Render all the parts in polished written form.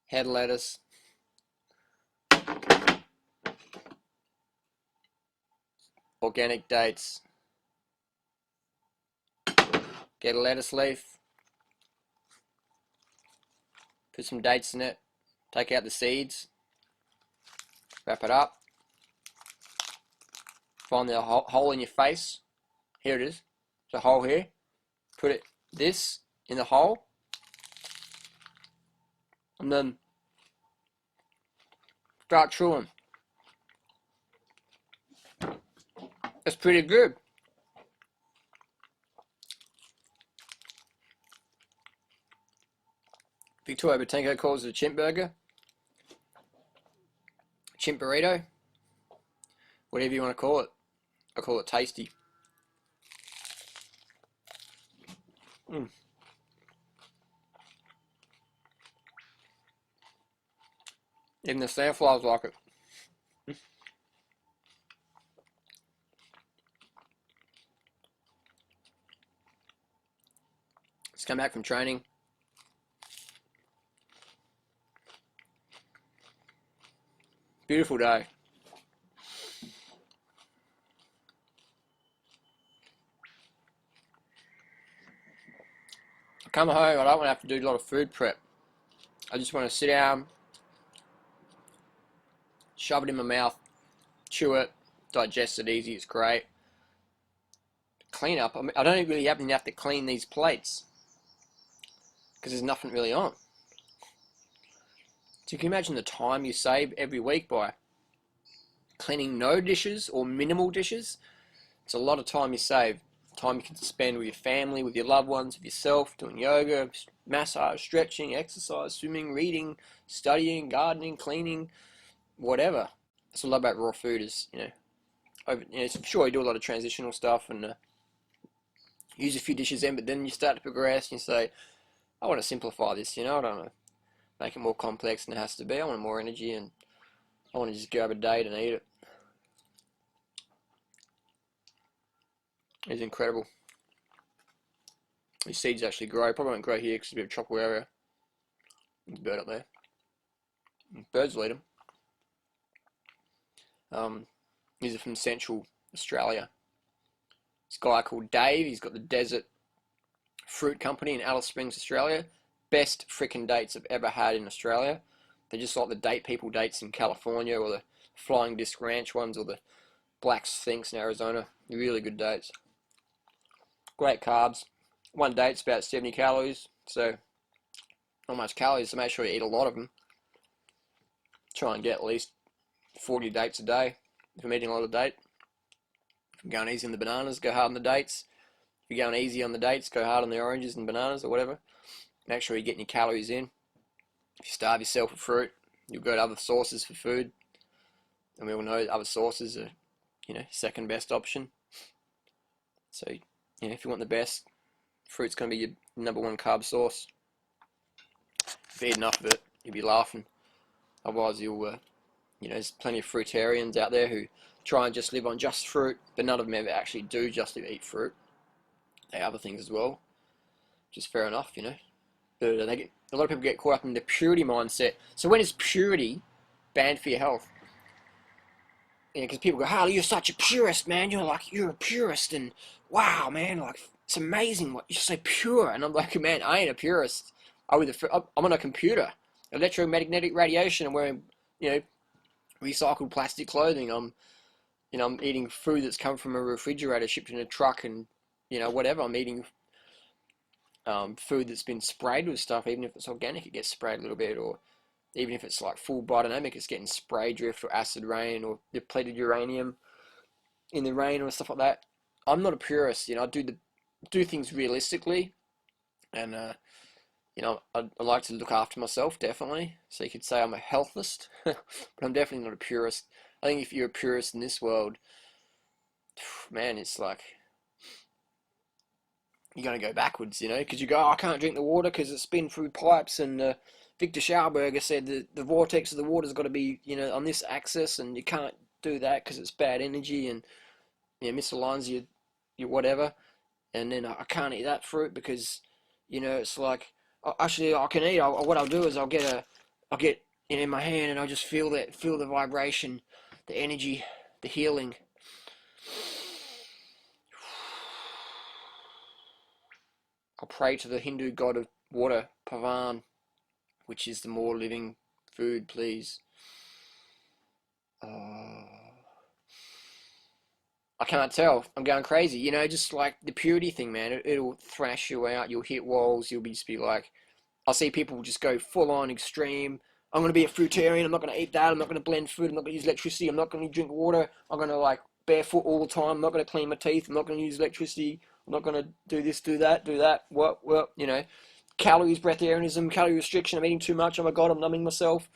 head lettuce, organic dates, get a lettuce leaf, put some dates in it, take out the seeds, wrap it up, find the hole in your face, here it is, there's a hole here, put this in the hole, and then start chewing. It's pretty good. Victoria Botanco calls it a chimp burger, chimp burrito, whatever you want to call it. I call it tasty. Even the sandflies like it. Just come back from training. Beautiful day. I come home, I don't want to have to do a lot of food prep. I just want to sit down, shove it in my mouth, chew it, digest it easy, it's great. Clean up, I don't really even have to clean these plates because there's nothing really on. So you can imagine the time you save every week by cleaning no dishes or minimal dishes. It's a lot of time you save. Time you can spend with your family, with your loved ones, with yourself, doing yoga, massage, stretching, exercise, swimming, reading, studying, gardening, cleaning, whatever. That's what I love about raw food is, sure you do a lot of transitional stuff and use a few dishes in, but then you start to progress and you say, I want to simplify this, I don't want to make it more complex than it has to be. I want more energy and I want to just grab a date and eat it. It's incredible. These seeds actually grow. Probably won't grow here because it's a bit of a tropical area. There's a bird up there. Birds will eat them. These are from Central Australia. This guy called Dave, he's got the Desert Fruit Company in Alice Springs, Australia. Best frickin' dates I've ever had in Australia. They're just like the date people dates in California or the Flying Disc Ranch ones or the Black Sphinx in Arizona. Really good dates. Great carbs. One date's about 70 calories, so not much calories, so make sure you eat a lot of them. Try and get at least 40 dates a day if I'm eating a lot of date. If I'm going easy on the bananas, go hard on the dates. If you're going easy on the dates, go hard on the oranges and bananas or whatever. Make sure you're getting your calories in. If you starve yourself with fruit, you'll go to other sources for food. And we all know other sources are, second best option. So, if you want the best, fruit's going to be your number one carb source. If you eat enough of it, you'll be laughing. Otherwise, there's plenty of fruitarians out there who try and just live on just fruit, but none of them ever actually do just eat fruit. They have other things as well, which is fair enough, But a lot of people get caught up in the purity mindset. So when is purity banned for your health? Because people go, Harley, you're such a purist, man. You're a purist, and wow, man, it's amazing what you're so pure. And I'm like, man, I ain't a purist. I'm on a computer, electromagnetic radiation. I'm wearing, recycled plastic clothing. I'm eating food that's come from a refrigerator shipped in a truck, and whatever. I'm eating food that's been sprayed with stuff. Even if it's organic, it gets sprayed a little bit, or even if it's like full biodynamic, it's getting spray drift or acid rain or depleted uranium in the rain or stuff like that. I'm not a purist, I do things realistically, and I like to look after myself, definitely. So you could say I'm a healthist, but I'm definitely not a purist. I think if you're a purist in this world, man, it's like you're going to go backwards, because you go, I can't drink the water because it's been through pipes, and Victor Schauberger said that the vortex of the water's got to be, on this axis, and you can't do that because it's bad energy, and misaligns your whatever. And then I can't eat that fruit because, it's like, actually I can eat. What I'll do is I'll get I get it in my hand and I just feel the vibration, the energy, the healing. I'll pray to the Hindu god of water, Pavan, which is the more living food, please. I can't tell. I'm going crazy. You know, just like the purity thing, man. It'll thrash you out. You'll hit walls. You'll just be like, I'll see people just go full on extreme. I'm going to be a fruitarian. I'm not going to eat that. I'm not going to blend food. I'm not going to use electricity. I'm not going to drink water. I'm going to like barefoot all the time. I'm not going to clean my teeth. I'm not going to use electricity. I'm not going to do this, do that, do that. What, you know, calories, breatharianism, calorie restriction. I'm eating too much. Oh my God, I'm numbing myself.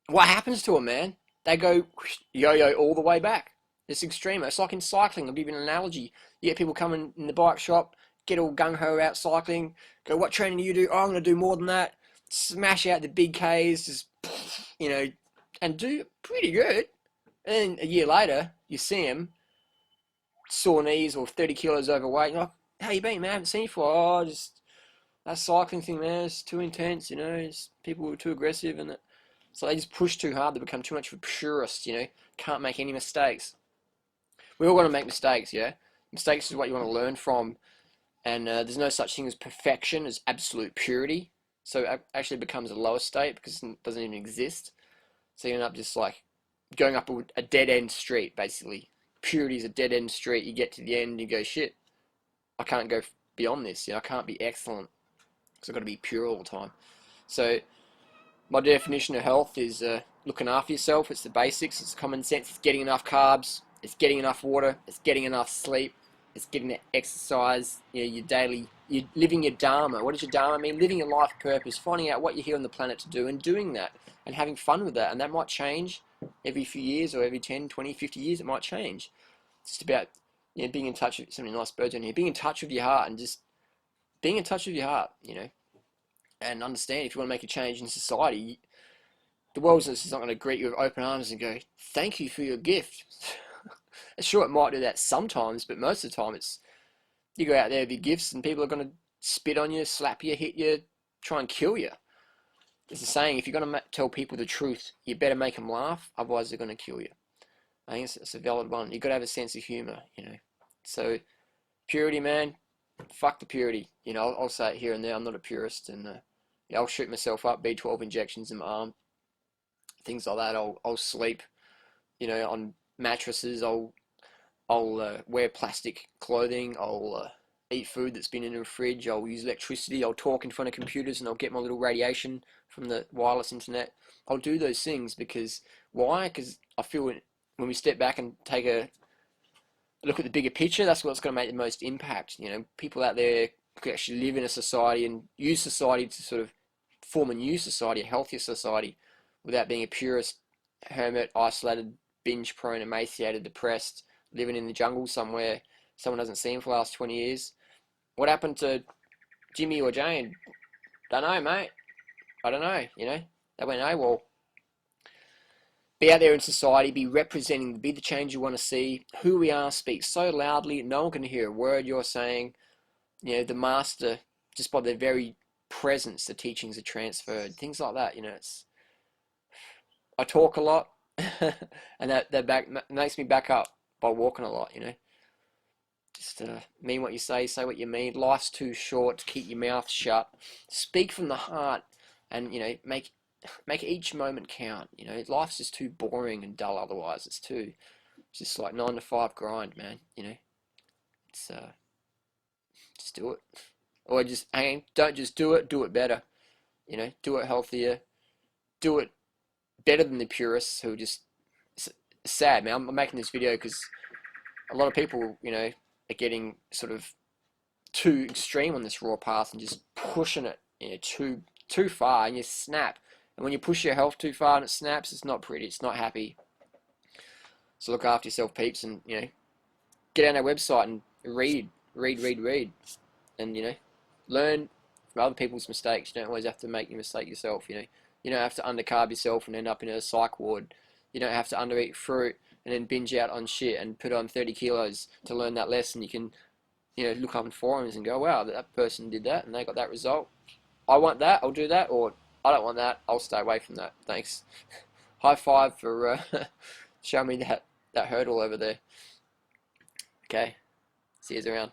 What happens to them, man? They go yo-yo all the way back. It's extreme. It's like in cycling. I'll give you an analogy. You get people coming in the bike shop, get all gung-ho out cycling, go, what training do you do? Oh, I'm going to do more than that. Smash out the big Ks, just, you know, and do pretty good. And then a year later, you see them, sore knees or 30 kilos overweight. You're like, how you been, man? I haven't seen you for, oh, just, that cycling thing, man, it's too intense, you know, people were too aggressive, and so they just push too hard, they become too much of a purist, you know, can't make any mistakes. We're all going to make mistakes, yeah? Mistakes is what you want to learn from, and there's no such thing as perfection, as absolute purity, so it actually becomes a lower state because it doesn't even exist, so you end up just like going up a dead-end street, basically. Purity is a dead-end street, you get to the end and you go, shit, I can't go beyond this, you know, I can't be excellent, because I've got to be pure all the time. So my definition of health is looking after yourself. It's the basics. It's common sense. It's getting enough carbs. It's getting enough water. It's getting enough sleep. It's getting the exercise. You know, your daily. You're living your dharma. What does your dharma mean? Living your life purpose. Finding out what you're here on the planet to do and doing that and having fun with that. And that might change every few years or every 10, 20, 50 years. It might change. It's just about, you know, being in touch with so many nice birds on here. Being in touch with your heart and just being in touch with your heart. You know, and understand if you want to make a change in society. The world is not going to greet you with open arms and go, thank you for your gift. Sure, it might do that sometimes, but most of the time it's, you go out there with your gifts and people are going to spit on you, slap you, hit you, try and kill you. There's a saying, if you're going to tell people the truth, you better make them laugh, otherwise they're going to kill you. I think it's a valid one. You've got to have a sense of humour, you know. So, purity, man, fuck the purity. You know, I'll say it here and there, I'm not a purist, and yeah, I'll shoot myself up, B12 injections in my arm, things like that. I'll sleep, you know, on mattresses. I'll wear plastic clothing. I'll eat food that's been in a fridge. I'll use electricity. I'll talk in front of computers, and I'll get my little radiation from the wireless internet. I'll do those things because why? Because I feel when we step back and take a look at the bigger picture, that's what's going to make the most impact. You know, people out there could actually live in a society and use society to sort of form a new society, a healthier society, without being a purist, hermit, isolated, binge-prone, emaciated, depressed, living in the jungle somewhere, someone hasn't seen for the last 20 years. What happened to Jimmy or Jane? Don't know, mate. I don't know, you know. They went AWOL. Be out there in society, be representing, be the change you want to see. Who we are, speak so loudly, no one can hear a word you're saying. You know, the master, just by their very presence, the teachings are transferred. Things like that, you know. I talk a lot, and that makes me back up by walking a lot, you know. Just mean what you say what you mean. Life's too short to keep your mouth shut. Speak from the heart, and, you know, make each moment count. You know, life's just too boring and dull otherwise. It's just like 9 to 5 grind, man. You know, it's just do it, or just don't just do it. Do it better. You know, do it healthier. Do it better than the purists who are just sad, man. I'm making this video because a lot of people, you know, are getting sort of too extreme on this raw path and just pushing it, you know, too far, and you snap. And when you push your health too far and it snaps, it's not pretty, it's not happy. So look after yourself, peeps, and, you know, get on our website and read, and, you know, learn from other people's mistakes. You don't always have to make your mistake yourself, you know. You don't have to undercarb yourself and end up in a psych ward. You don't have to undereat fruit and then binge out on shit and put on 30 kilos to learn that lesson. You can, you know, look up in forums and go, wow, that person did that and they got that result. I want that, I'll do that. Or I don't want that. I'll stay away from that. Thanks. High five for showing me that hurdle over there. Okay. See you around.